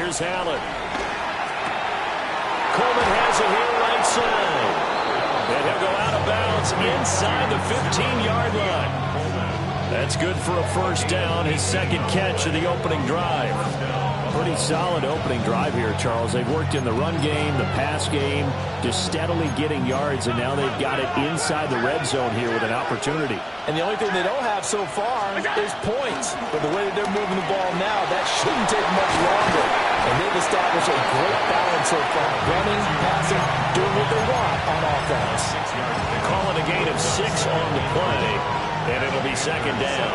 Here's Allen. Coleman has it here right side. And he'll go out of bounds inside the 15-yard line. That's good for a first down, his second catch of the opening drive. Pretty solid opening drive here, Charles. They've worked in the run game, the pass game, just steadily getting yards, and now they've got it inside the red zone here with an opportunity. And the only thing they don't have so far is points. But the way that they're moving the ball now, that shouldn't take much longer. And they've established a great balance so far. Running, passing, doing what they want on offense. Calling a gain of 6 on the play, and it'll be second down.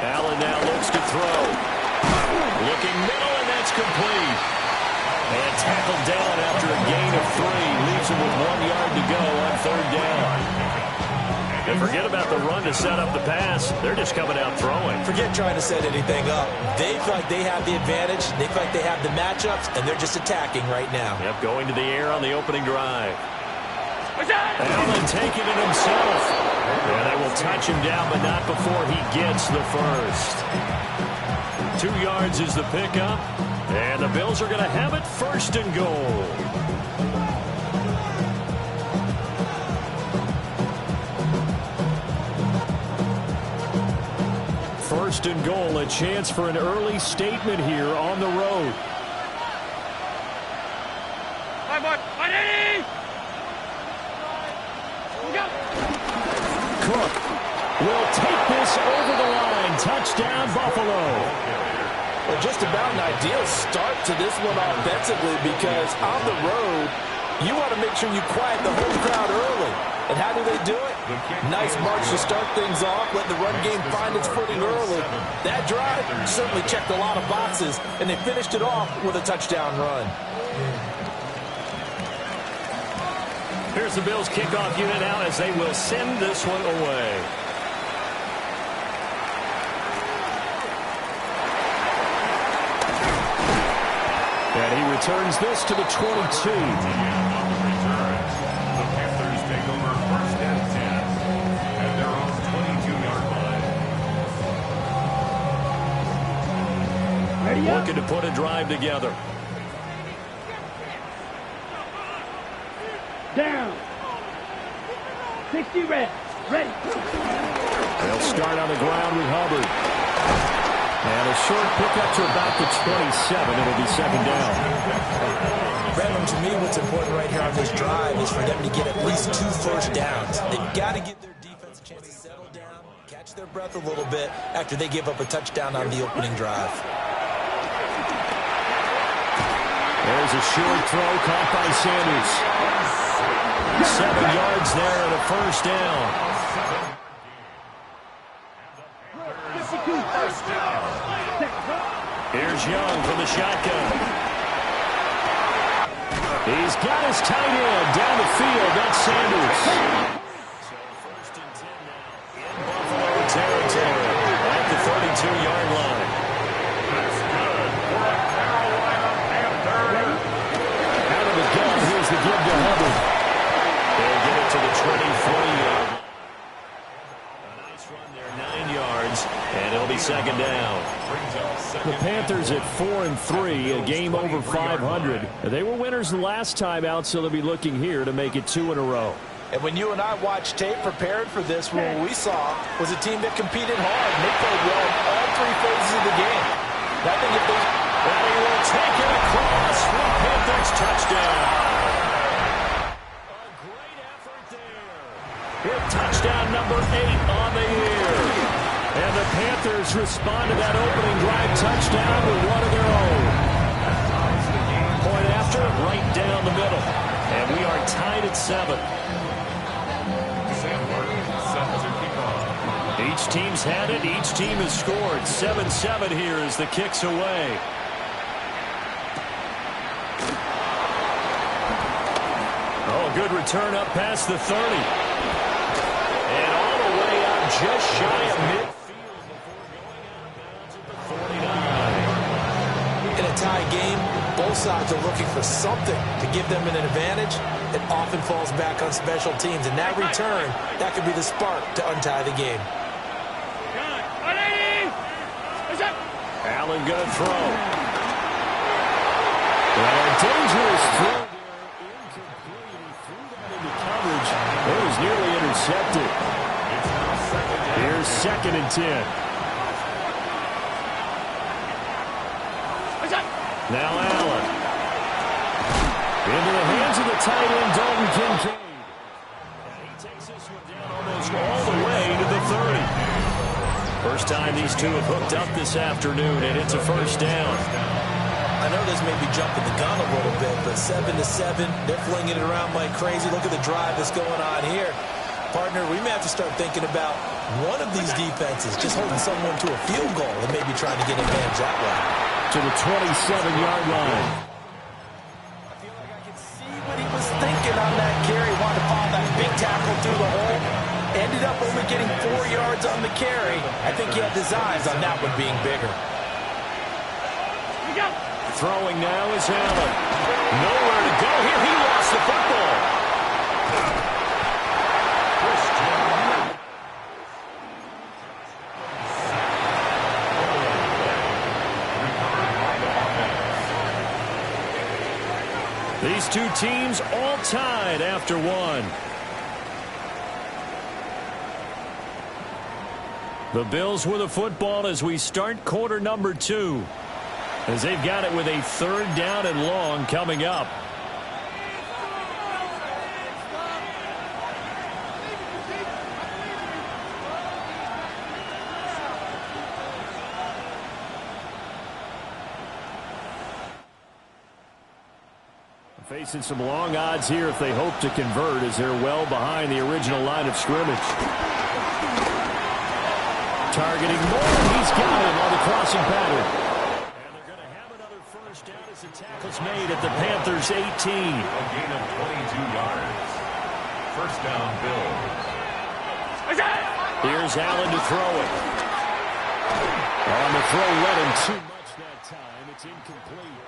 Allen now looks to throw. Looking middle, and that's complete. And tackled down after a gain of 3. Leaves him with 1 yard to go on third down. And forget about the run to set up the pass. They're just coming out throwing. Forget trying to set anything up. They feel like they have the advantage. They feel like they have the matchups, and they're just attacking right now. Yep, going to the air on the opening drive. Allen taking it himself. And they will touch him down, but not before he gets the first. 2 yards is the pickup. And the Bills are going to have it first and goal. First and goal, a chance for an early statement here on the road. Cook will take this over the line. Touchdown, Buffalo. Well, just about an ideal start to this one offensively, because on the road, you want to make sure you quiet the home crowd early. And how do they do it? Nice march to start things off, let the run game find its footing early. That drive certainly checked a lot of boxes, and they finished it off with a touchdown run. Here's the Bills kickoff unit now as they will send this one away. And he returns this to the 22. The Panthers take over first and 10 at their own 22-yard line. Looking to put a drive together. Down. 60 reps. Ready. They'll start on the ground with Hubbard. And a short pickup to about the 27. It'll be second down. Brennan, to me, what's important right here on this drive is for them to get at least 2 first downs. They've got to give their defense a chance to settle down, catch their breath a little bit after they give up a touchdown on the opening drive. There's a short throw caught by Sanders. 7 yards there and a first down. Here's Young from the shotgun. He's got his tight end down the field. That's Sanders. So first and 10 now in Buffalo territory at the 32-yard line. That's good for a Carolina Panther. Out of the gun, here's the give to Hubbard. They'll get it to the 23-yard line. A nice run there, 9 yards, and it'll be second down. The Panthers at 4-3, a game over 500. They were winners the last time out, so they'll be looking here to make it 2 in a row. And when you and I watched tape preparing for this, what we saw was a team that competed hard, and they played well in all 3 phases of the game. I think if they... And he will take it across for the Panthers touchdown. A great effort there. With touchdown number 8 on the year. And the Panthers respond to that opening drive touchdown with one of their own. Point after, right down the middle. And we are tied at 7. Each team's had it. Each team has scored. 7-7 here as the kick's away. Oh, good return up past the 30. And all the way out just shy of midfield before going out of bounds at the 49. In a tie game, both sides are looking for something to give them an advantage. It often falls back on special teams. And that return, that could be the spark to untie the game. Allen going to throw. And a dangerous throw there. Incomplete. He threw that into coverage. It was nearly intercepted. Here's 2nd and 10. Now Allen. Into the hands of the tight end, Dalton Kincaid. And he takes this one down almost all the way to the 30. First time these two have hooked up this afternoon, and it's a first down. I know this may be jumping the gun a little bit, but 7-7, they're flinging it around like crazy. Look at the drive that's going on here. Partner, we may have to start thinking about one of these defenses just holding someone to a field goal and maybe trying to get advantage that way. To the 27-yard line. I feel like I can see what he was thinking on that carry. Wanted to follow that big tackle through the hole. Ended up only getting 4 yards on the carry. I think he had his eyes on that one being bigger. Throwing now is Allen. Nowhere to go here. He lost the football. These two teams all tied after one. The Bills with the football as we start quarter number 2. As they've got it with a 3rd down and long coming up. Facing some long odds here if they hope to convert, as they're well behind the original line of scrimmage. Targeting Moore. He's got him on the crossing pattern. And they're going to have another first down as the tackle's made at the Panthers' 18. A gain of 22 yards. First down, Bills. Here's Allen to throw it. On the throw, let him too much that time. It's incomplete.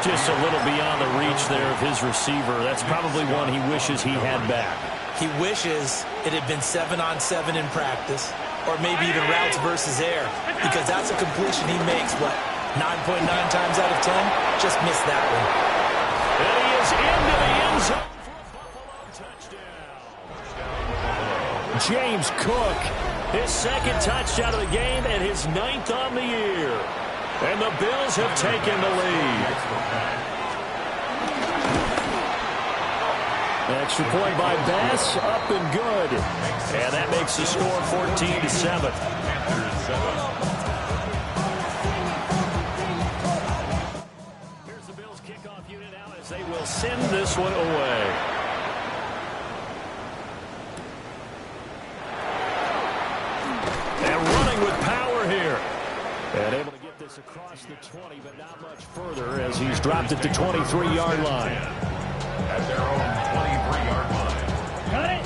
Just a little beyond the reach there of his receiver. That's probably one he wishes he had back. He wishes it had been 7-on-7 in practice, or maybe even routes versus air, because that's a completion he makes, what, 9.9 times out of 10? Just missed that one. And he is into the end zone for a Buffalo touchdown. James Cook, his 2nd touchdown of the game and his 9th on the year. And the Bills have taken the lead. Extra point by Bass, up and good. And that makes the score 14-7. Here's the Bills kickoff unit out as they will send this one away. And running with power here. And able to get this across the 20, but not much further as he's dropped it to 23-yard line. At their own 23-yard line. Got it.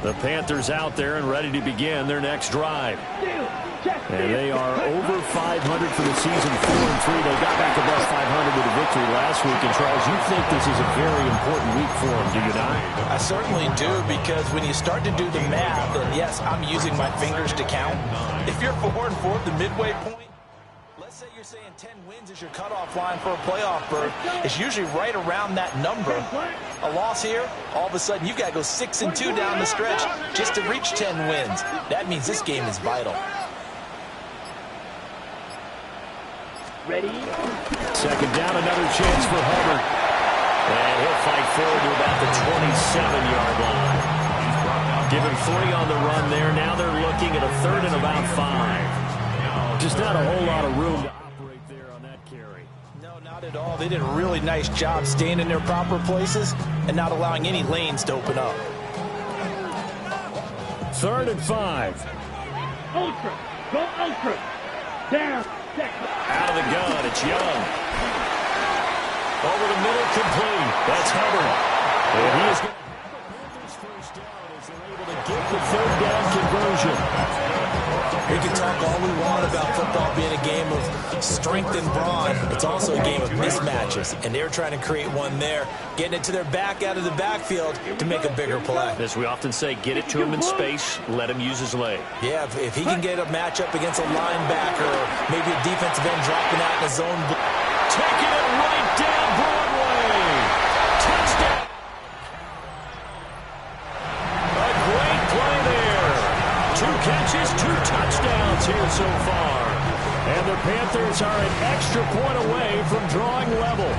The Panthers out there and ready to begin their next drive. And they are over 500 for the season, 4-3. They got back above 500 with a victory last week. And Charles, you think this is a very important week for them, do you not? I certainly do, because when you start to do the math, and yes, I'm using my fingers to count. If you're 4-4 at the midway point, let's say you're saying 10 wins is your cutoff line for a playoff berth. It's usually right around that number. A loss here, all of a sudden you've got to go 6-2 down the stretch just to reach 10 wins. That means this game is vital. Ready? 2nd down, another chance for Hubbard. And he'll fight forward to about the 27-yard line. Give him 3 on the run there. Now they're looking at a 3rd and about 5. Just not a whole lot of room to operate there on that carry. No, not at all. They did a really nice job staying in their proper places and not allowing any lanes to open up. 3rd and 5. Ultra. Go ultra. Down. Out of the gun, it's Young. Over the middle, complete. That's Hubbard. And he is going to have a Panthers first down as they're able to get the 3rd down conversion. We can talk all we want about football being a game of strength and brawn. It's also a game of mismatches, and they're trying to create one there, getting it to their back out of the backfield to make a bigger play. As we often say, get it to him in space, let him use his leg. Yeah, if he can get a matchup against a linebacker or maybe a defensive end dropping out in his zone. Taking it right down Broadway. Touchdown. A great play there. 2 catches, 2 touchdowns here so far. And the Panthers are an extra point away from drawing level.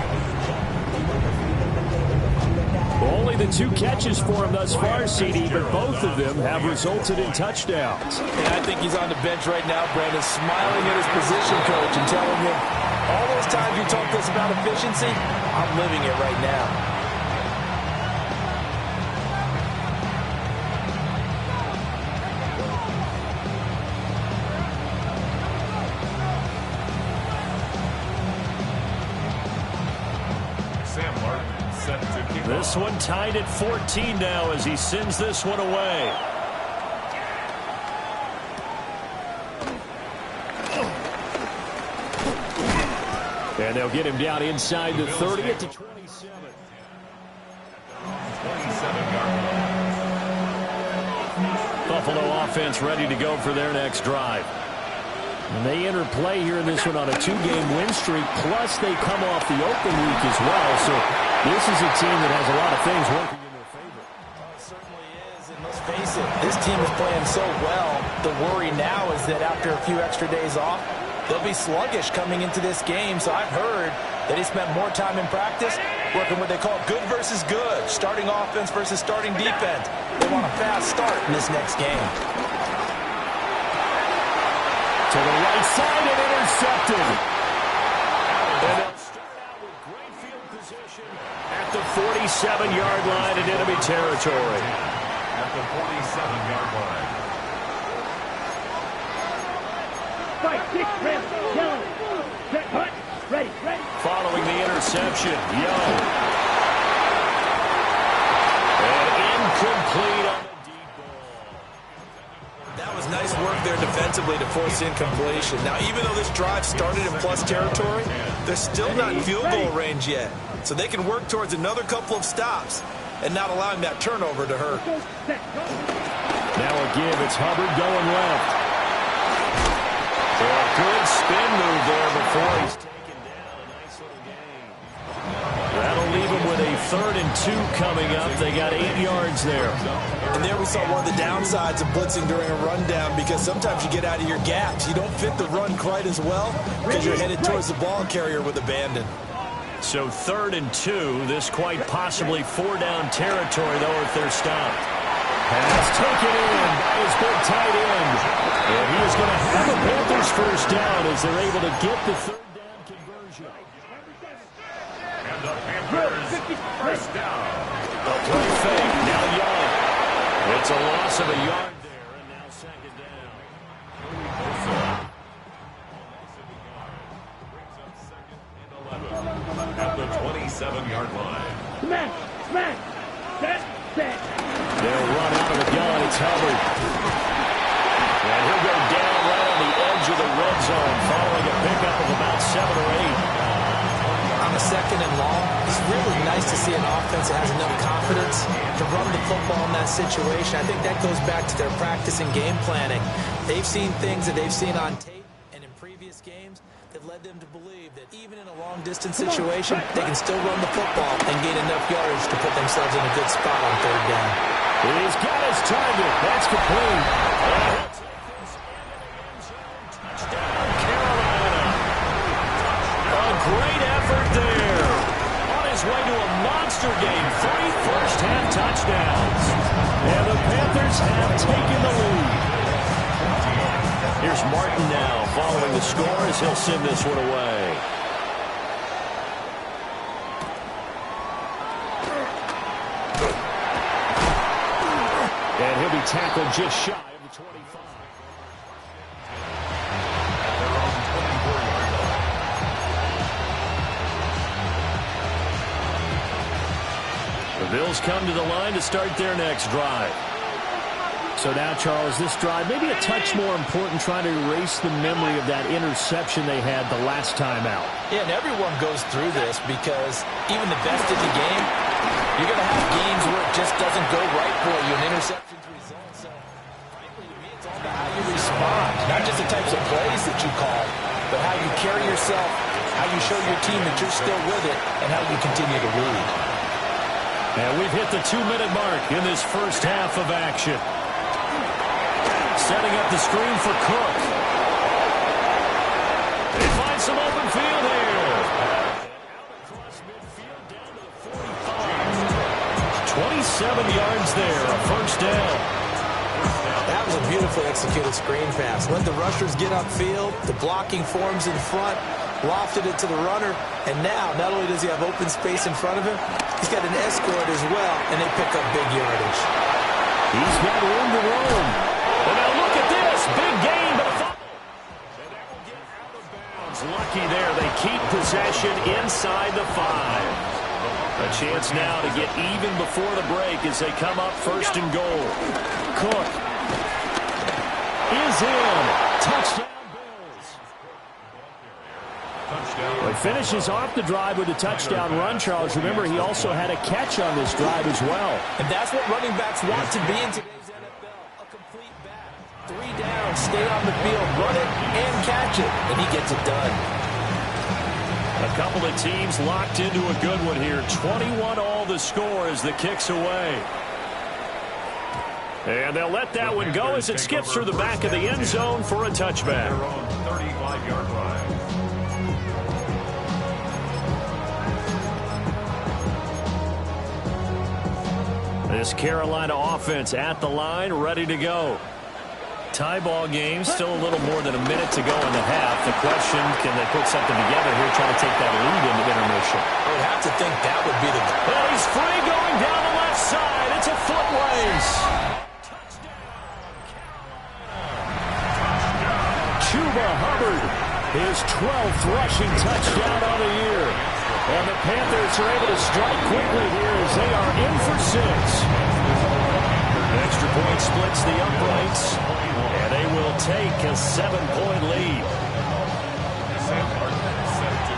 Only the 2 catches for him thus far, CD, but both of them have resulted in touchdowns. And I think he's on the bench right now, Brandon, smiling at his position coach and telling him, all those times you talk to us about efficiency, I'm living it right now. This one tied at 14 now as he sends this one away. And they'll get him down inside the 30 at the 27. Buffalo offense ready to go for their next drive. And they enter play here in this one on a 2-game win streak, plus they come off the open week as well. So this is a team that has a lot of things working in their favor. It certainly is, and let's face it, this team is playing so well. The worry now is that after a few extra days off, they'll be sluggish coming into this game. So I've heard that he spent more time in practice working what they call good versus good, starting offense versus starting defense. They want a fast start in this next game. To the right side and intercepted. And they'll start out with great field position at the 47-yard line in enemy territory. At the 47-yard line. Fight, 6, red, yellow. Set, hut, ready, ready. Following the interception, Young. And incomplete on the deep ball. That was nice work there defensively to force incompletion. Now, even though this drive started in plus territory, they're still not in field goal range yet. So they can work towards another couple of stops and not allowing that turnover to hurt. Now a give. It's Hubbard going left. So a good spin move there before he's taken down. A nice little gain. That'll leave him with a 3rd and 2 coming up. They got 8 yards there. And there we saw one of the downsides of blitzing during a rundown, because sometimes you get out of your gaps. You don't fit the run quite as well because you're headed towards the ball carrier with abandon. So 3rd and 2. This quite possibly 4-down territory, though, if they're stopped. Pass taken in by his big tight end. And he is going to have a Panthers first down as they're able to get the 3rd down conversion. And the Panthers first down. A play fake. Now Young. It's a loss of a yard there, and now 2nd down. At the 27-yard line. Smash, smash. Set, set. They'll run out of the gun. It's Hubbard. And he'll go down right on the edge of the red zone following a pickup of about 7 or 8. On a 2nd and long, it's really nice to see an offense that has enough confidence to run the football in that situation. I think that goes back to their practice and game planning. They've seen things that they've seen on tape and in previous games that led them to believe that even in a long-distance situation, they can still run the football and gain enough yardage to put themselves in a good spot on 3rd down. He's got his target. That's complete. Touchdown, Carolina. A great effort there. On his way to a monster game. 3 first-half touchdowns. And the Panthers have taken the lead. Here's Martin now following the score as he'll send this one away. And he'll be tackled just shy of the 25. The Bills come to the line to start their next drive. So now, Charles, this drive maybe a touch more important, trying to erase the memory of that interception they had the last time out. Yeah, and everyone goes through this because even the best in the game, you're going to have games where it just doesn't go right for you, and interceptions result. So, frankly, to me, it's all about how you respond, not just the types of plays that you call, but how you carry yourself, how you show your team that you're still with it, and how you continue to lead. And we've hit the 2-minute mark in this first half of action. Setting up the screen for Cook. They find some open field here. Across midfield down to the 45. 27 yards there, a first down. That was a beautifully executed screen pass. Let the rushers get upfield. The blocking forms in front. Lofted it to the runner. And now, not only does he have open space in front of him, he's got an escort as well, and they pick up big yardage. He's got room to roam. And now look at this. Big gain, but a fumble. And that will get out of bounds. Lucky there. They keep possession inside the 5. A chance now to get even before the break as they come up first and goal. Cook is in. Touchdown. He finishes off the drive with a touchdown run, Charles. Remember, he also had a catch on this drive as well. And that's what running backs want to be in today's NFL. A complete back. 3 down, stay on the field, run it, and catch it. And he gets it done. A couple of teams locked into a good one here. 21 all the score as the kick's away. And they'll let that one go as it skips through the back of the end zone for a touchback. 35-yard line. This Carolina offense at the line, ready to go. Tie ball game, still a little more than a minute to go in the half. The question, can they put something together here, trying to take that lead into intermission? I would have to think that would be the... Well, he's free going down the left side. It's a foot race. Chuba Hubbard, his 12th rushing touchdown on the year. And the Panthers are able to strike quickly here as they are in for 6. Extra point splits the uprights, and they will take a 7-point lead.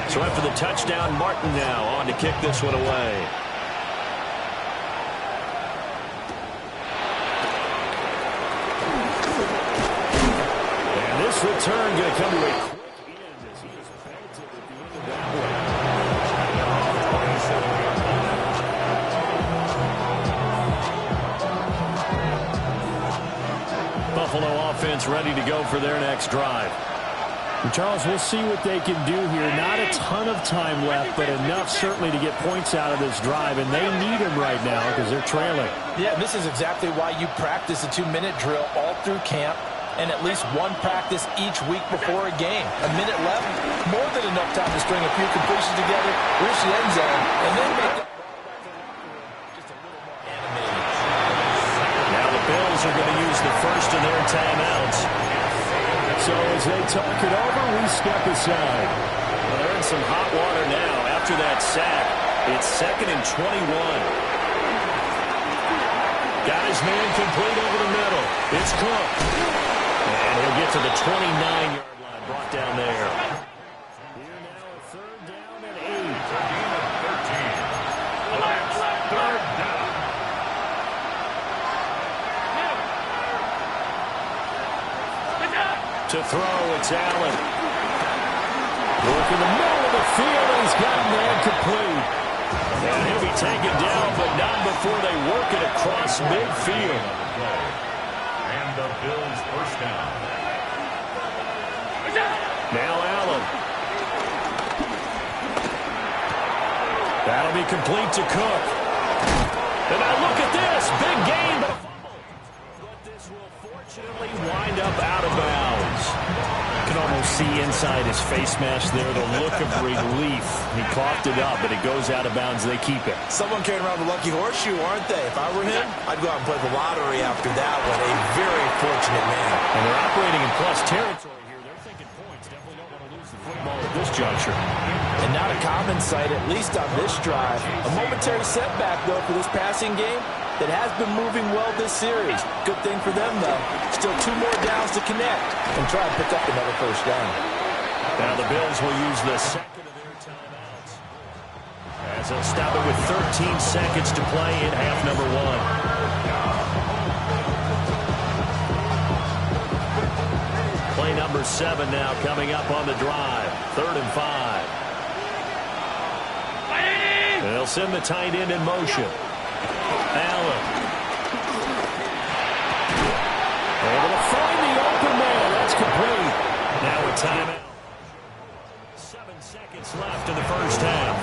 So after the touchdown, Martin now on to kick this one away. And this return going to come to a quick end as he is pelted at the end of that one. Buffalo offense ready to go for their next drive. And Charles, we'll see what they can do here. Not a ton of time left, but enough certainly to get points out of this drive, and they need them right now because they're trailing. Yeah, this is exactly why you practice a 2-minute drill all through camp and at least one practice each week before a game. A minute left, more than enough time to string a few completions together, reach the end zone, and then make that just a little more animated. Now the Bills are going to use the first of their timeouts. So as they talk it over, we step aside. Well, they're in some hot water now after that sack. It's 2nd and 21. Got his man complete over the middle. It's Cook. And he'll get to the 29-yard line, brought down there. Here now a 3rd down and 8. 3rd down. To throw, it's Allen. Work in the middle of the field, and he's got man complete. And he'll be taken down, but not before they work it across midfield. And the Bills first down. Now Allen. That'll be complete to Cook. And now look at this. Big gain, but a fumble. But this will fortunately wind up out of bounds. You can almost see inside his face mask there the look of relief. He coughed it up, but it goes out of bounds. They keep it. Someone carrying around the lucky horseshoe, aren't they? If I were him, I'd go out and play the lottery after that one. A very fortunate man. And they're operating in plus territory here. They're thinking points. Definitely don't want to lose the football at this juncture. And not a common sight, at least on this drive. A momentary setback, though, for this passing game. that has been moving well this series. Good thing for them, though. Still 2 more downs to connect and try and pick up another first down. Now the Bills will use the second of their timeouts, as they'll stop it with 13 seconds to play in half number 1. Play number 7 now coming up on the drive. 3rd and 5. They'll send the tight end in motion. Allen. Able to find the open man. That's complete. Now a timeout. 7 seconds left in the first half.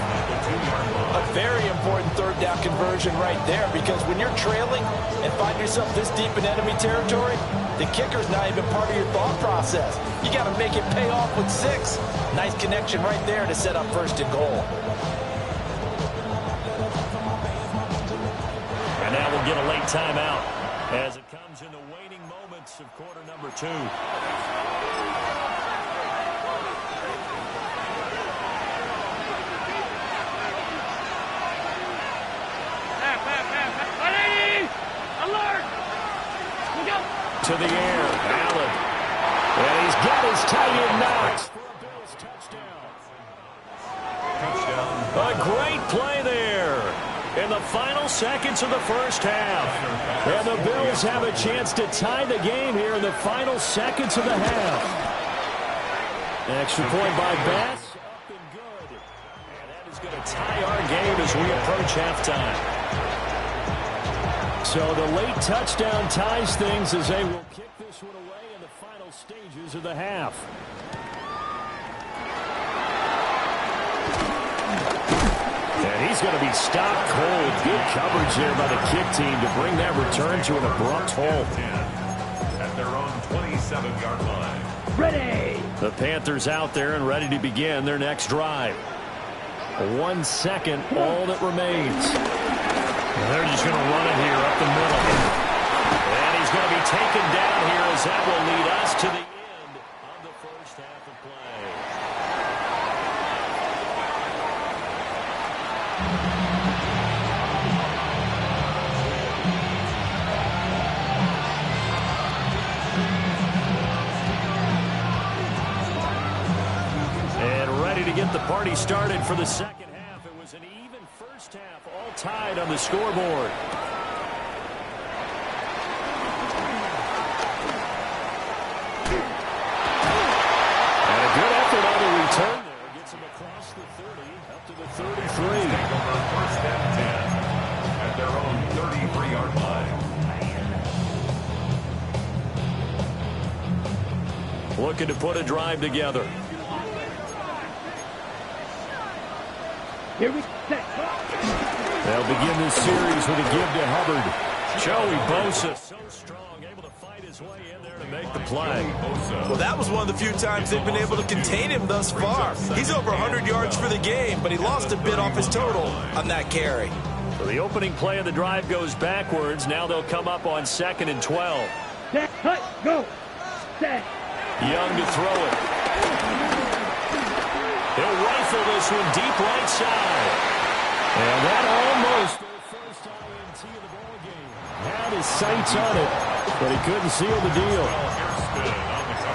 A very important 3rd down conversion right there, because when you're trailing and find yourself this deep in enemy territory, the kicker's not even part of your thought process. You got to make it pay off with 6. Nice connection right there to set up 1st and goal. And now we'll get a late timeout as it comes in the waning moments of quarter number 2. To the air, Allen. And he's got his tight end knocked for a Bills touchdown. A great play there in the final seconds of the first half. And the Bills have a chance to tie the game here in the final seconds of the half. Extra point by Bass. Up and good. And that is going to tie our game as we approach halftime. So the late touchdown ties things as they will kick this one away in the final stages of the half. And he's going to be stopped cold. Good coverage there by the kick team to bring that return to an abrupt halt. At their own 27-yard line. Ready. The Panthers out there and ready to begin their next drive. 1 second, all that remains. And they're just going to run it here up the middle. And he's going to be taken down here as that will lead us to the end of the first half of play. And ready to get the party started for the second half. It was an even first half, all tied on the scoreboard. And a good effort on the return there. Gets him across the 30, up to the 33. Over 1st and 10 at their own 33-yard line. Looking to put a drive together. Here we set. They'll begin this series with a give to Hubbard. Joey Bosa, so strong, able to fight his way in there to make the play. Well, that was one of the few times they've been able to contain him thus far. He's over 100 yards for the game, but he lost a bit off his total on that carry. So the opening play of the drive goes backwards. Now they'll come up on 2nd and 12. Set. Hut. Go. Set. Young to throw it. He'll rifle this one deep right side. And that almost their first INT of the ball game. Had his sights on it, but he couldn't seal the deal.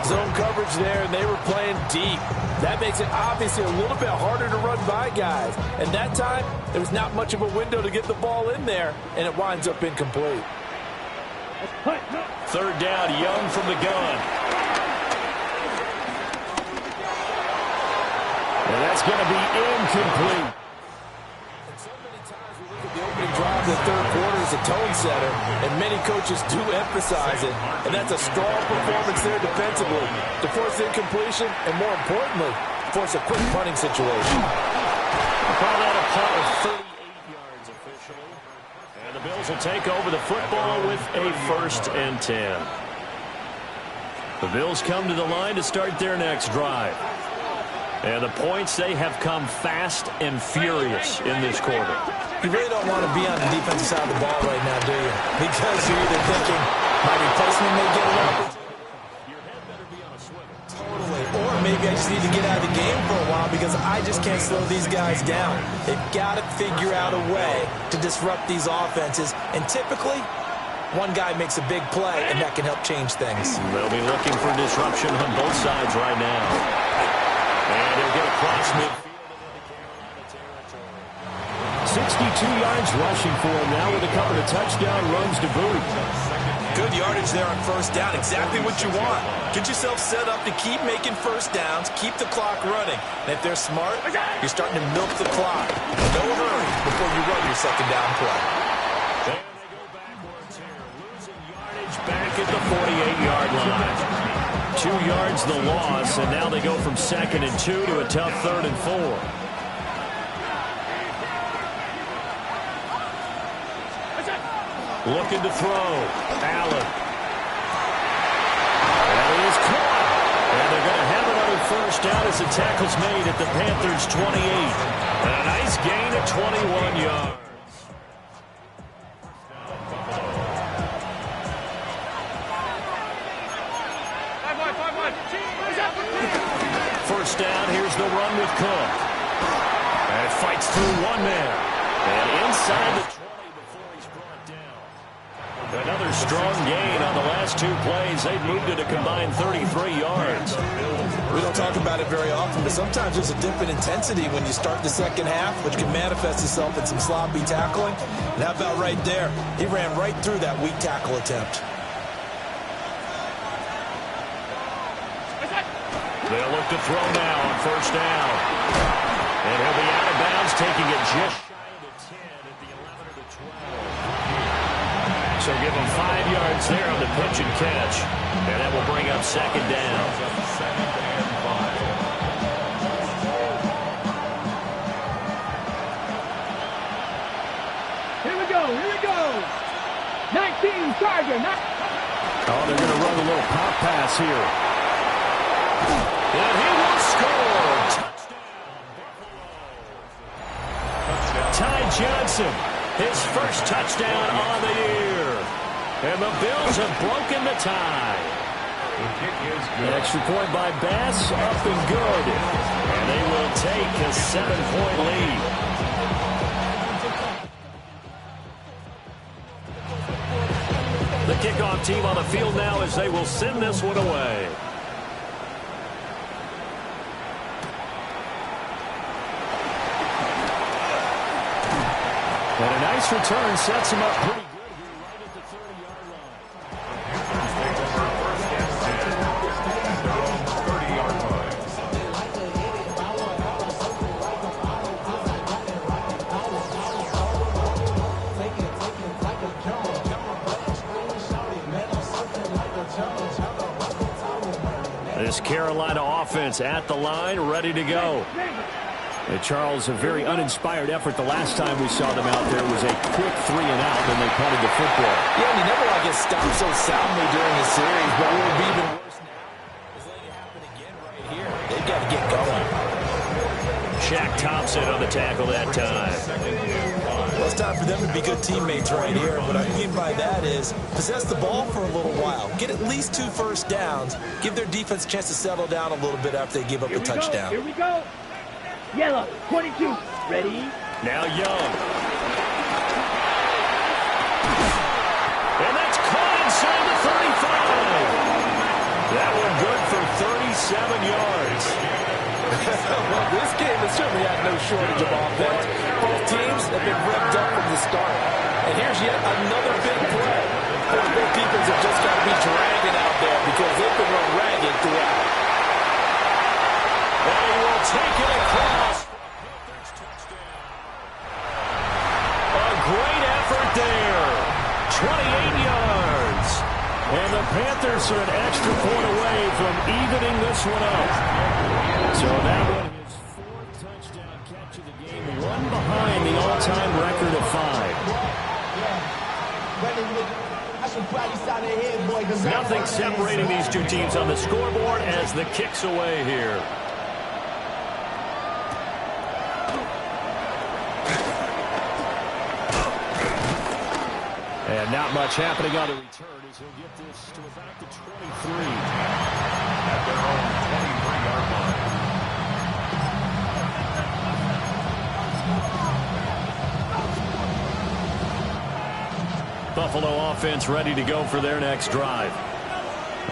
Zone coverage there, and they were playing deep. That makes it obviously a little bit harder to run by guys. And that time, there was not much of a window to get the ball in there, and it winds up incomplete. 3rd down, Young from the gun. And that's going to be incomplete. So many times we look at the opening drive of the 3rd quarter as a tone setter, and many coaches do emphasize it, and that's a strong performance there defensively to force incompletion and, more importantly, force a quick punting situation. Call that a punt of 38 yards officially. And the Bills will take over the football with a 1st and 10. The Bills come to the line to start their next drive. And the points, they have come fast and furious in this quarter. You really don't want to be on the defensive side of the ball right now, do you? Because you're either thinking, my replacement may get an opportunity. Your head better be on a swivel. Totally. Or maybe I just need to get out of the game for a while because I just can't slow these guys down. They've got to figure out a way to disrupt these offenses. And typically, one guy makes a big play, and that can help change things. They'll be looking for disruption on both sides right now. And he'll get across midfield. 62 yards rushing for him now with a couple of touchdown runs to boot. Good yardage there on first down. Exactly what you want. Get yourself set up to keep making first downs, keep the clock running. And if they're smart, you're starting to milk the clock. No hurry before you run your second down play. There they go backwards here. Losing yardage back at the 48-yard line. 2 yards the loss, and now they go from 2nd and 2 to a tough 3rd and 4. Looking to throw. Allen. That is caught. And they're going to have another first down as the tackle's made at the Panthers' 28. And a nice gain of 21 yards. First down, here's the run with Cook. And fights through one man. And inside the 20 before he's brought down. Another strong gain on the last 2 plays. They've moved it a combined 33 yards. We don't talk about it very often, but sometimes there's a dip in intensity when you start the second half, which can manifest itself in some sloppy tackling. And how about right there? He ran right through that weak tackle attempt. They'll look to throw now on first down. And he'll be out of bounds, taking it just shy of the 10 at the 11 or the 12. So give him 5 yards there on the pitch and catch. And that will bring up second down. Here we go. 19 Charger. Oh, they're going to run a little pop pass here. And he will score. Touchdown. Ty Johnson, his first touchdown on the year. And the Bills have broken the tie. The extra point by Bass, up and good. And they will take a 7-point lead. The kickoff team on the field now as they will send this one away. And a nice return sets him up pretty good here right at the 30-yard line. Take over first and 10. Down 30-yard line. This Carolina offense at the line, ready to go. Charles, a very uninspired effort the last time we saw them out there. It was a quick 3 and out when they punted the football. Yeah, and you never want to get stopped so soundly during the series, but what would be even worse now is letting it happen again right here. They've got to get going. Shaq Thompson on the tackle that time. Well, it's time for them to be good teammates right here. What I mean by that is possess the ball for a little while. Get at least 2 first downs. Give their defense a chance to settle down a little bit after they give up the touchdown. Here we go. Yellow, 22. Ready? Now Young. And that's caught inside the 35. That one good for 37 yards. Well, this game has certainly had no shortage of offense. Both teams have been revved up from the start. And here's yet another big play. Both defenses have just got to be dragging out there because they've been run ragged throughout. And he will take it across. A great effort there. 28 yards. And the Panthers are an extra point away from evening this one up. So that one is 4th touchdown catch of the game. 1 behind the all-time record of 5. Nothing separating these two teams on the scoreboard as the kick's away here. And not much happening on the return as he'll get this to about the 23. At their own 23-yard line. Buffalo offense ready to go for their next drive.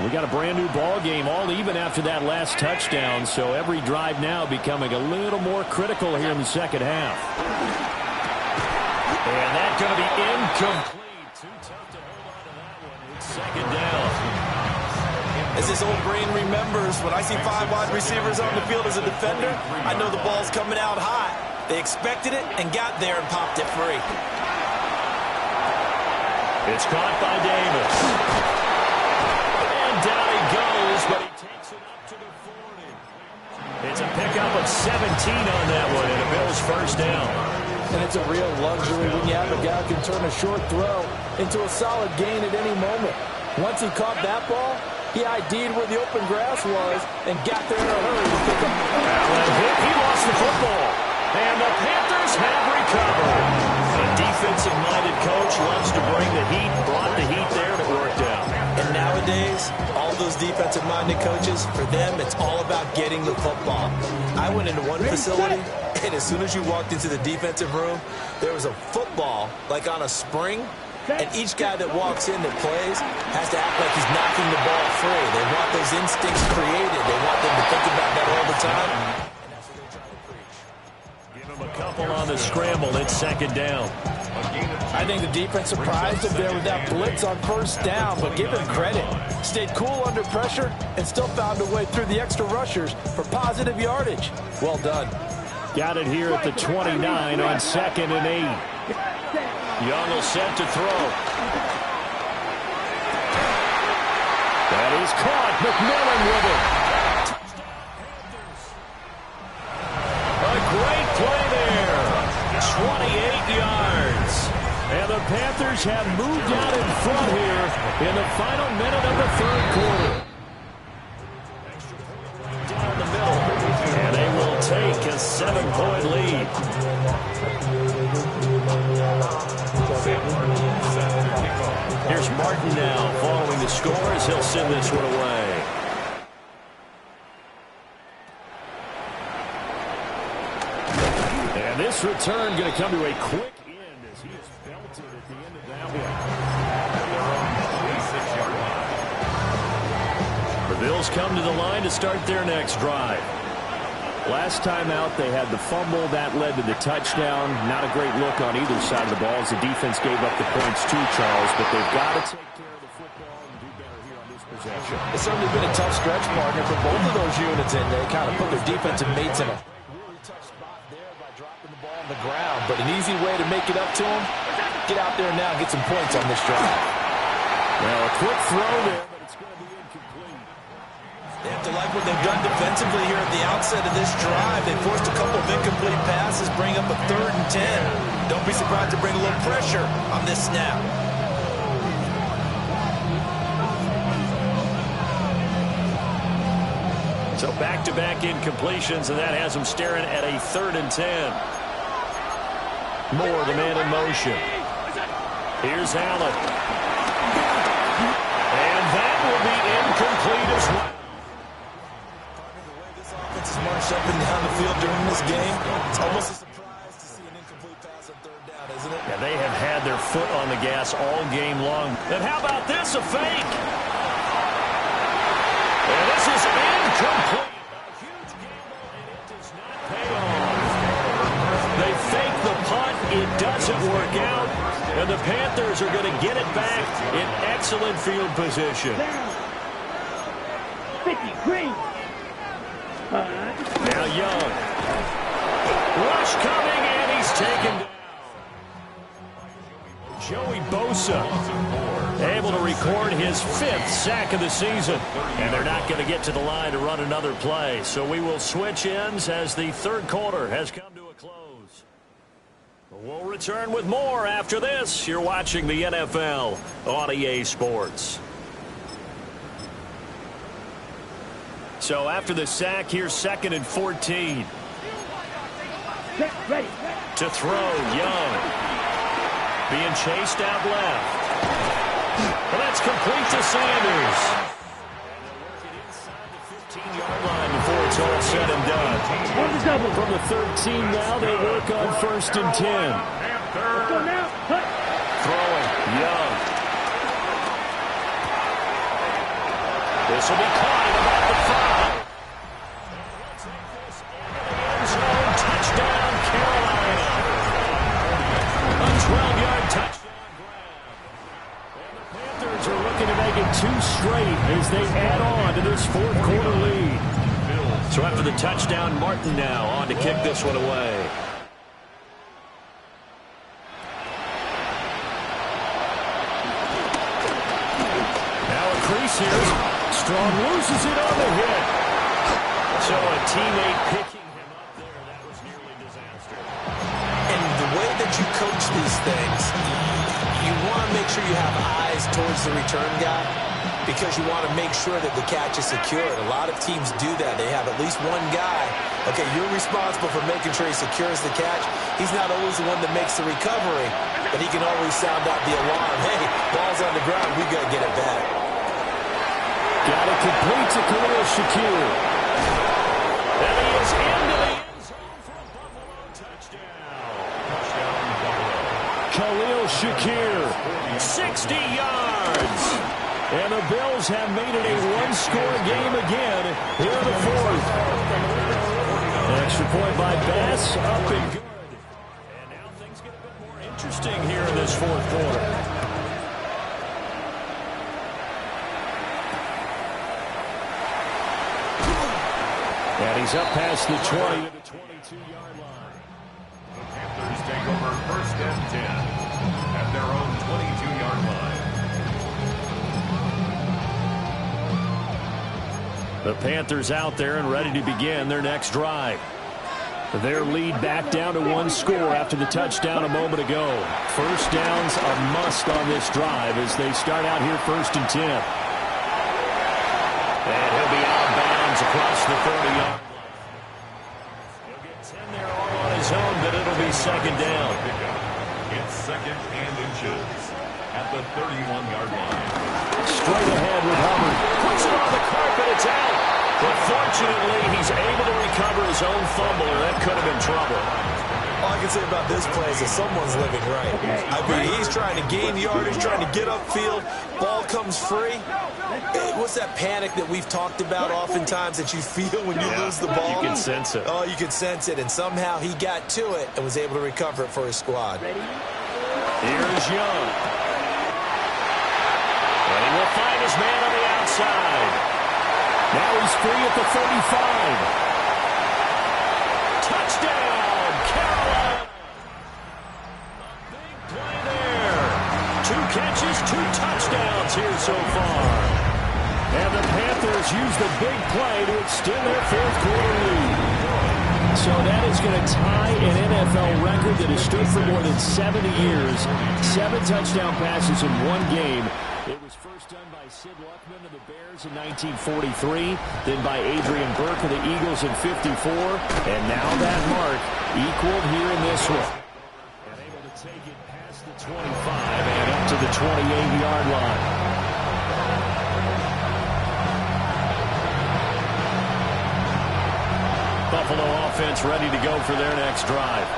We got a brand new ball game, all even after that last touchdown, so every drive now becoming a little more critical here in the second half. And that's going to be incomplete. Too tough to hold on to that one. It's second down. As this old brain remembers, when I see 5 wide receivers on the field as a defender, I know the ball's coming out hot. They expected it and got there and popped it free. It's caught by Davis. Down he goes, but he takes it up to the 40. It's a pickup of 17 on that one, and a Bills first down. And it's a real luxury when you have a guy who can turn a short throw into a solid gain at any moment. Once he caught that ball, he ID'd where the open grass was and got there in a hurry to pick up. He lost the football, and the Panthers have recovered. A defensive-minded coach loves to bring the heat, brought the heat there, and it worked out. And nowadays, all those defensive-minded coaches, for them, it's all about getting the football. I went into one facility, and as soon as you walked into the defensive room, there was a football, like on a spring, and each guy that walks in that plays has to act like he's knocking the ball free. They want those instincts created. They want them to think about that all the time. And that's what they're trying to preach. Give him a couple on the scramble. It's second down. I think the defense surprised him there with that blitz on first down, but give him credit. Stayed cool under pressure and still found a way through the extra rushers for positive yardage. Well done. Got it here at the 29 on 2nd and 8. Young will set to throw. That is caught. McMillan with it. A great play there. 28 yards. And the Panthers have moved out in front here in the final minute of the third quarter. Down the middle. And they will take a 7-point lead. Here's Martin now following the score as he'll send this one away. And this return going to come to a quick end as he is belted at the end of that one. The Bills come to the line to start their next drive. Last time out, they had the fumble. That led to the touchdown. Not a great look on either side of the ball as the defense gave up the points too, Charles. But they've got to take care of the football and do better here on this possession. It's certainly been a tough stretch, partner, for both of those units, and they kind of put their defensive mates in a really tough spot there by dropping the ball on the ground. But an easy way to make it up to them, get out there now and get some points on this drive. Well, a quick throw there, but it's going to be incomplete. They have to like what they've done defensively here at the outset of this drive. They forced a couple of incomplete passes, bring up a 3rd and 10. Don't be surprised to bring a little pressure on this snap. So back-to-back incompletions, and that has them staring at a 3rd and 10. Moore, the man in motion. Here's Allen. And that will be incomplete as well. Offense has marched up and down the field during this game. It's almost a surprise to see an incomplete pass on 3rd down, isn't it? Yeah, they have had their foot on the gas all game long. And how about this, a fake? And this is incomplete. A huge gamble, and it does not pay off. They fake the punt. It doesn't work out. And the Panthers are going to get it back in excellent field position. 50, green. Now Young. Rush coming, and he's taken down. Joey Bosa able to record his 5th sack of the season. And they're not going to get to the line to run another play. So we will switch ends as the third quarter has come to a close. We'll return with more after this. You're watching the NFL on EA Sports. So after the sack, here's 2nd and 14. Ready. To throw, Young. Being chased out left. And that's complete to Sanders. And they'll work it inside the 15-yard line before it's all said and done. From the 13 now, they work on 1st and 10. Let's go now. Throwing. Young. This will be caught at about the 5. End zone, touchdown, Carolina. A 12-yard touchdown grab. And the Panthers are looking to make it 2 straight as they add on to this fourth quarter lead. So after the touchdown, Martin now on to kick this one away. Now a crease here. Strong loses it on the hit. So a teammate picking him up there. That was nearly disaster. And the way that you coach these things, you want to make sure you have eyes towards the return guy, because you want to make sure that the catch is secured. A lot of teams do that. They have at least one guy. Okay, you're responsible for making sure he secures the catch. He's not always the one that makes the recovery, but he can always sound out the alarm. Hey, ball's on the ground. We got to get it back. Got it complete to Khalil Shakir. And he is into the end zone for a Buffalo touchdown. Khalil Shakir, 60 yards. And the Bills have made it a one-score game again here in the fourth. An extra point by Bass, up and good. And now things get a bit more interesting here in this fourth quarter. And he's up past the 20 to the 22-yard line. The Panthers take over 1st and 10 at their own 22-yard line. The Panthers out there and ready to begin their next drive. Their lead back down to 1 score after the touchdown a moment ago. First down's a must on this drive as they start out here 1st and 10. And he'll be out of bounds across the 30-yard line. He'll get 10 there all on his own, but it'll be 2nd down. It's 2nd and inches at the 31-yard line. Straight ahead with Hubbard. Puts it on the carpet. It's out. But fortunately, he's able to recover his own fumble, or that could have been trouble. All I can say about this play is that someone's living right. I mean, he's trying to gain yardage, trying to get upfield. Ball comes free. What's that panic that we've talked about oftentimes that you feel when you lose the ball? You can sense it. Oh, you can sense it. And somehow he got to it and was able to recover it for his squad. Here's Young. And he will find his man on the outside. Now he's free at the 35. Touchdown, Carolina. Big play there. 2 catches, 2 touchdowns here so far. And the Panthers use the big play to extend their fourth quarter lead. So that is going to tie an NFL record that has stood for more than 70 years. 7 touchdown passes in 1 game. It was first done by Sid Luckman of the Bears in 1943, then by Adrian Burke of the Eagles in 54, and now that mark equaled here in this one. And able to take it past the 25 and up to the 28-yard line. Buffalo offense ready to go for their next drive.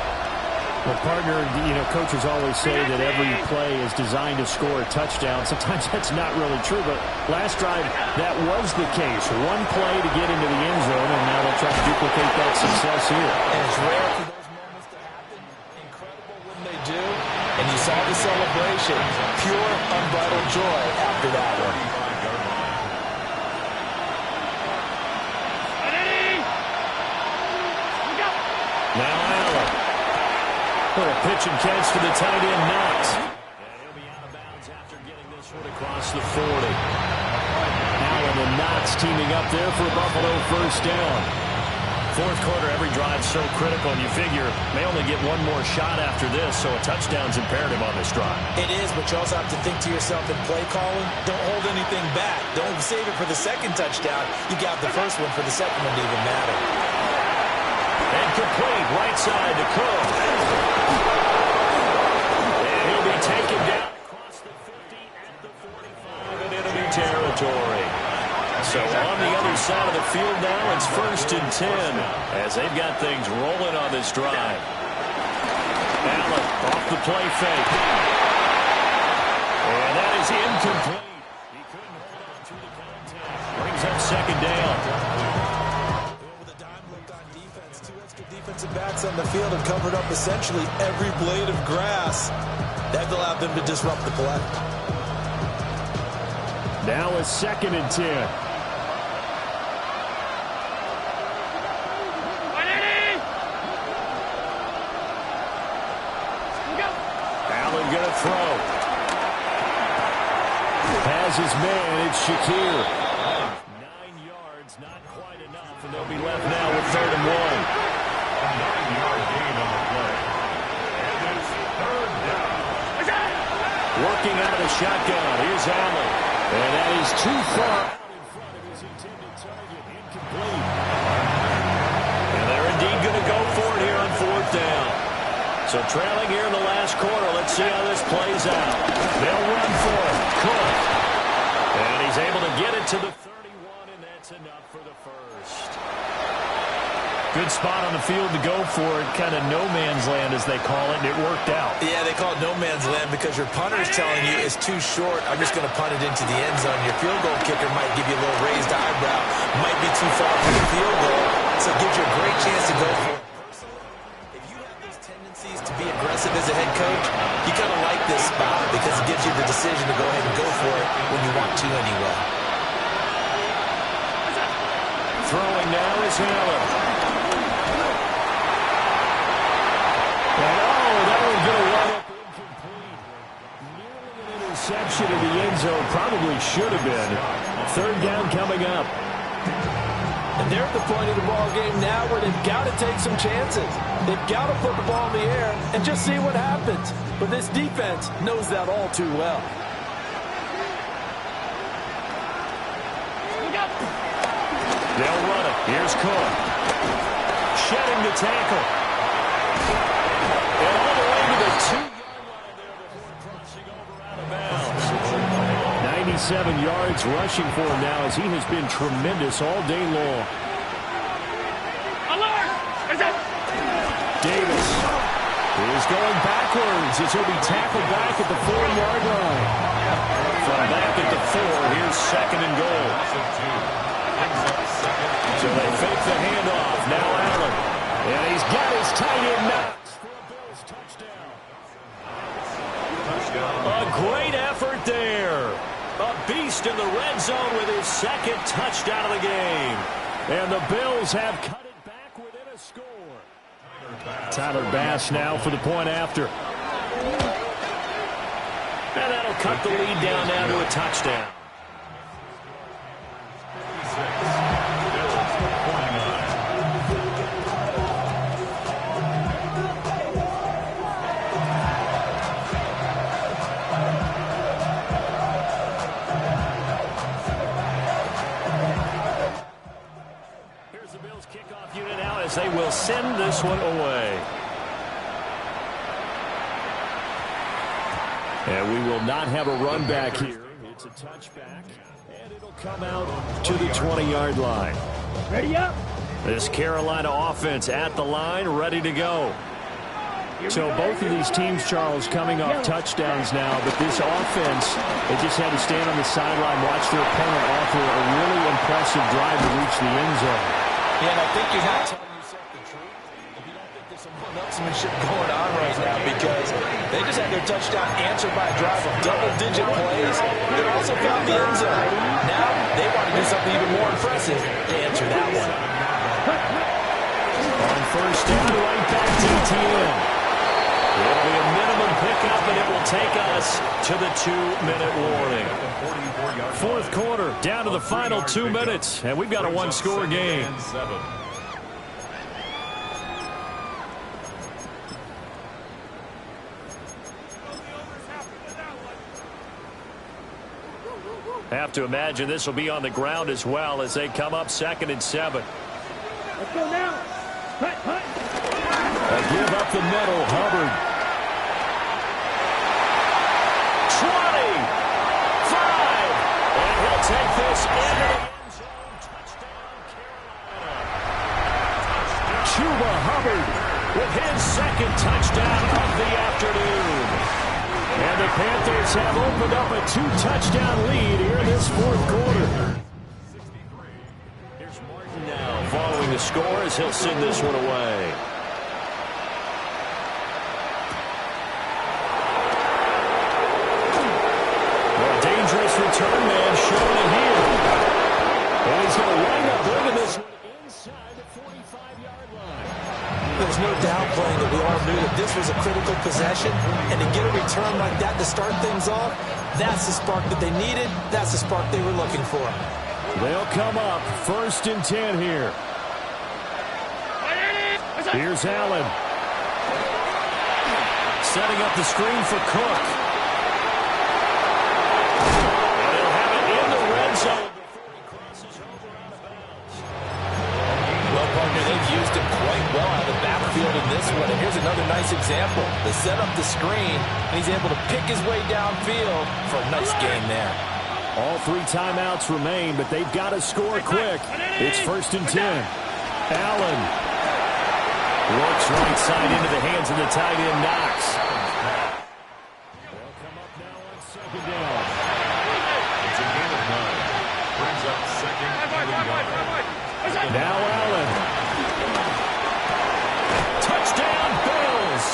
Well, partner, coaches always say that every play is designed to score a touchdown. Sometimes that's not really true, but last drive, that was the case. 1 play to get into the end zone, and now they'll try to duplicate that success here. And it's rare for those moments to happen. Incredible when they do. And you saw the celebration. Pure, unbridled joy after that one. Now Allen. What a pitch and catch to the tight end, Knox. And he'll be out of bounds after getting this one across the 40. Allen and Knox teaming up there for a Buffalo first down. Fourth quarter, every drive so critical, and you figure may only get 1 more shot after this, so a touchdown's imperative on this drive. It is, but you also have to think to yourself in play calling, don't hold anything back. Don't save it for the second touchdown. You got the first one for the second one to even matter. And complete, right side to Cook. And he'll be taken down across the 50 at the 45 in enemy territory. So on the other side of the field now, it's 1st and 10 as they've got things rolling on this drive. Allen off the play fake. incomplete. He couldn't hold on through the contact. Brings up second down. With a dime look on defense, two extra defensive backs on the field and covered up essentially every blade of grass. That allowed them to disrupt the play. Now a 2nd and 10. Allen going to throw. Has his man. It's Shakir. 9 yards, not quite enough, and they'll be left now with 3rd and 1. A 9-yard gain on the play. And it's 3rd down. Working out of the shotgun. Here's Allen. And that is too far out in front of his intended target. Incomplete. And they're indeed going to go for it here on 4th down. So trailing here in the last quarter. Let's see how this plays out. They'll run for it. Cook. And he's able to get it to the 31, and that's enough for the first. Good spot on the field to go for it. Kind of no man's land, as they call it, and it worked out. Yeah, they call it no man's land because your punter is telling you it's too short. I'm just going to punt it into the end zone. Your field goal kicker might give you a little raised eyebrow. Might be too far for the field goal, so it gives you a great chance to go for it. Personally, if you have those tendencies to be aggressive as a head coach, you kind of like this spot because it gives you the decision to go ahead and go for it when you want to anyway. Throwing now is Allen. Interception in the end zone, probably should have been. 3rd down coming up. And they're at the point of the ball game now where they've got to take some chances. They've got to put the ball in the air and just see what happens. But this defense knows that all too well. They'll run it. Here's Cook. Shedding the tackle. And all the way to the 2-yard line there before crossing over out of bounds. 97 yards rushing for him now as he has been tremendous all day long. Davis is going backwards as he'll be tackled back at the 4-yard line. From back at the 4, here's 2nd and goal. So they fake the handoff. Now Allen. And he's got his tight end knocked for a Bills touchdown. A great effort there. A beast in the red zone with his 2nd touchdown of the game. And the Bills have cut it back within a score. Tyler Bass now for the point after. And that'll cut the lead down now to a touchdown. Here's the Bills kickoff unit out as they will send this one away. And we will not have a run back here. It's a touchback, and it'll come out to the 20-yard line. Ready up. This Carolina offense at the line, ready to go. So both of these teams, Charles, coming off touchdowns now, but this offense, they just had to stand on the sideline, watch their opponent offer a really impressive drive to reach the end zone. Yeah, and I think you're not telling yourself the truth if you don't think there's some one-upsmanship going on right now, because they just had their touchdown answered by a drive of double-digit plays. They also found the end zone. Now they want to do something even more impressive to answer that one. On 1st down, right back to ETN. It'll be a minimum pickup, and it will take us to the 2-minute warning. 4th quarter, down to the final 2 minutes, and we've got a one-score game. Have to imagine this will be on the ground as well as they come up 2nd and 7. Let's go now. Hut, hut. Give up the middle, Hubbard. 20, 5, and he'll take this into the end zone. Touchdown, Carolina. Chuba Hubbard with his 2nd touchdown of the afternoon. And the Panthers have opened up a 2-touchdown lead here in this fourth quarter. Here's Martin now following the score as he'll send this one away. Well, dangerous return man showing here. And he's going to wind up bringing this one inside the 45-yard line. There's no doubt playing that we all knew that this was a critical possession, and to get a return like that to start things off, that's the spark that they needed. That's the spark they were looking for. They'll come up 1st and 10 here. Here's Allen. Setting up the screen for Cook. And he'll have it in the red zone. Well, partner, they've used him quite well out of the backfield in this one. And here's another nice example. They set up the screen, and he's able to pick his way downfield for a nice gain there. All 3 timeouts remain, but they've got to score quick. It's 1st and 10. Allen works right side into the hands of the tight end, Knox. They'll come up now on 2nd down. It's a gain of 9. Brings up 2nd and 1. Now Allen. Touchdown, Bills.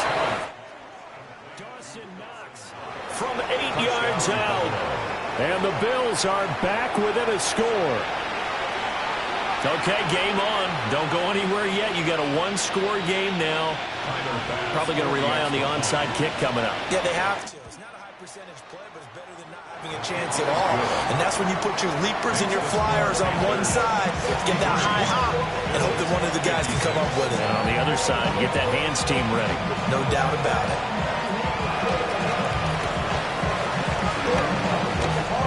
Dawson Knox from 8 yards out. And the Bills are back within a score. Okay, game on. Don't go anywhere yet. You got a 1-score game now. Probably going to rely on the onside kick coming up. Yeah, they have to. It's not a high percentage play, but it's better than not having a chance at all. And that's when you put your leapers and your flyers on one side, get that high hop, and hope that one of the guys can come up with it. And on the other side, get that hands team ready. No doubt about it.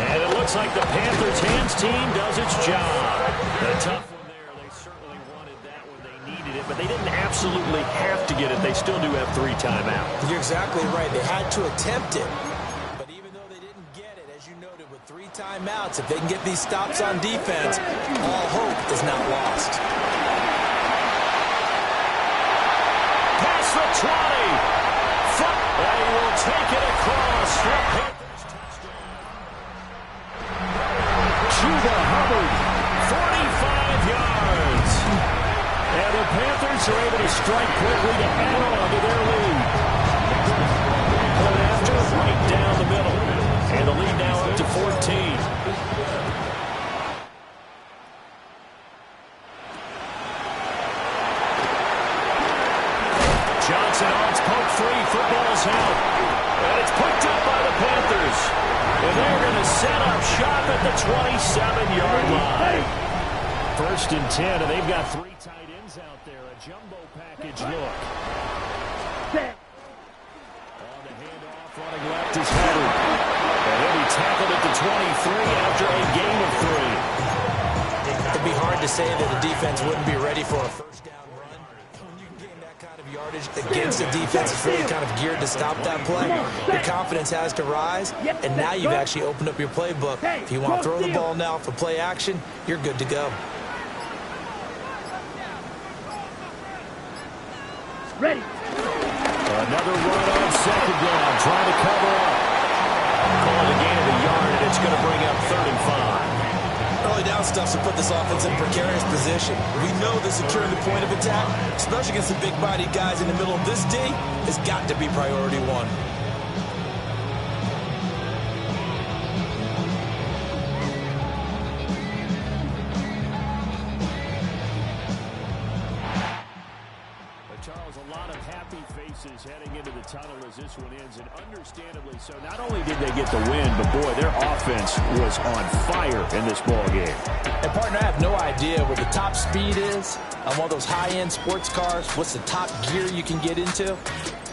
And it looks like the Panthers hands team does its job. The tough one there, they certainly wanted that when they needed it, but they didn't absolutely have to get it. They still do have 3 timeouts. You're exactly right. They had to attempt it. But even though they didn't get it, as you noted, with 3 timeouts, if they can get these stops on defense, all hope is not lost. Past the 20. And he will take it across. Chuba Hubbard, 45 yards. And the Panthers are able to strike quickly to add on to their lead. Put after right down the middle. And the lead now up to 14. Johnson on its poke free. Football's out. And it's picked up by the Panthers. And they're going to set up shop at the 27-yard line. 1st and 10, and they've got 3 tight ends out there. A jumbo package look. On the handoff, running left is Hubbard. And he'll be tackled at the 23 after a gain of 3. It'd be hard to say that the defense wouldn't be ready for a first down run. When you can gain that kind of yardage against a defense that's really kind of geared to stop that play, your confidence has to rise, and now you've actually opened up your playbook. If you want to throw the ball now for play action, you're good to go. Ready. Another run on 2nd down, trying to cover up. Call it a gain of a yard, and it's going to bring up 3rd and 5. Early down stuff to put this offense in precarious position. We know that securing the point of attack, especially against the big-bodied guys in the middle of this D, has got to be priority 1. Charles, a lot of happy faces heading into the tunnel as this one ends, and understandably so. Not only did they get the win, but boy, their offense was on fire in this ball game. And partner, I have no idea what the top speed is on one of those high-end sports cars. What's the top gear you can get into?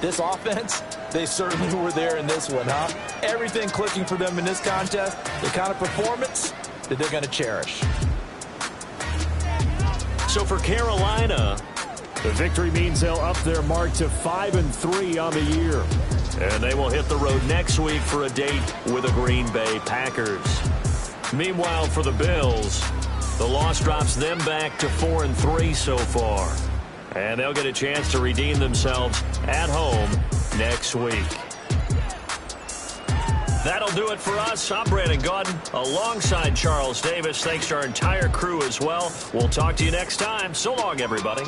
This offense, they certainly were there in this one, huh? Everything clicking for them in this contest, the kind of performance that they're going to cherish. So for Carolina, the victory means they'll up their mark to 5-3 on the year. And they will hit the road next week for a date with the Green Bay Packers. Meanwhile, for the Bills, the loss drops them back to 4-3 so far. And they'll get a chance to redeem themselves at home next week. That'll do it for us. I'm Brandon Gaudin alongside Charles Davis. Thanks to our entire crew as well. We'll talk to you next time. So long, everybody.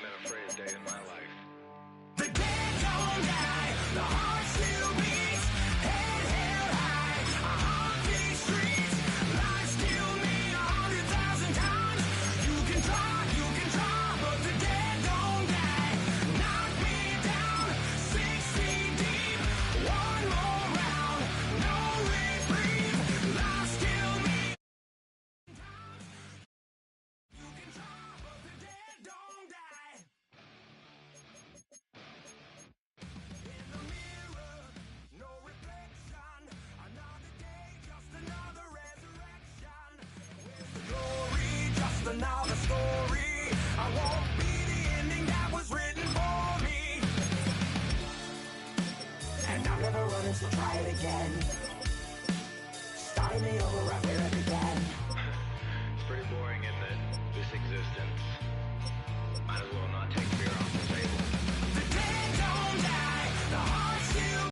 met a phrase day in my life. The dead don't die, the heart still beats, head held high, I haunt these streets, life still me 100,000 times. You can try, but the dead don't die. Knock me down, 6 feet deep, one more round, no reprieve, life still me. You can try, but the dead don't die. In the mirror, no reflection. Another day, just another resurrection. Where's the glory? Just another story. I won't be the ending that was written for me. And I'm never running, so try it again. Starting me over right where I began.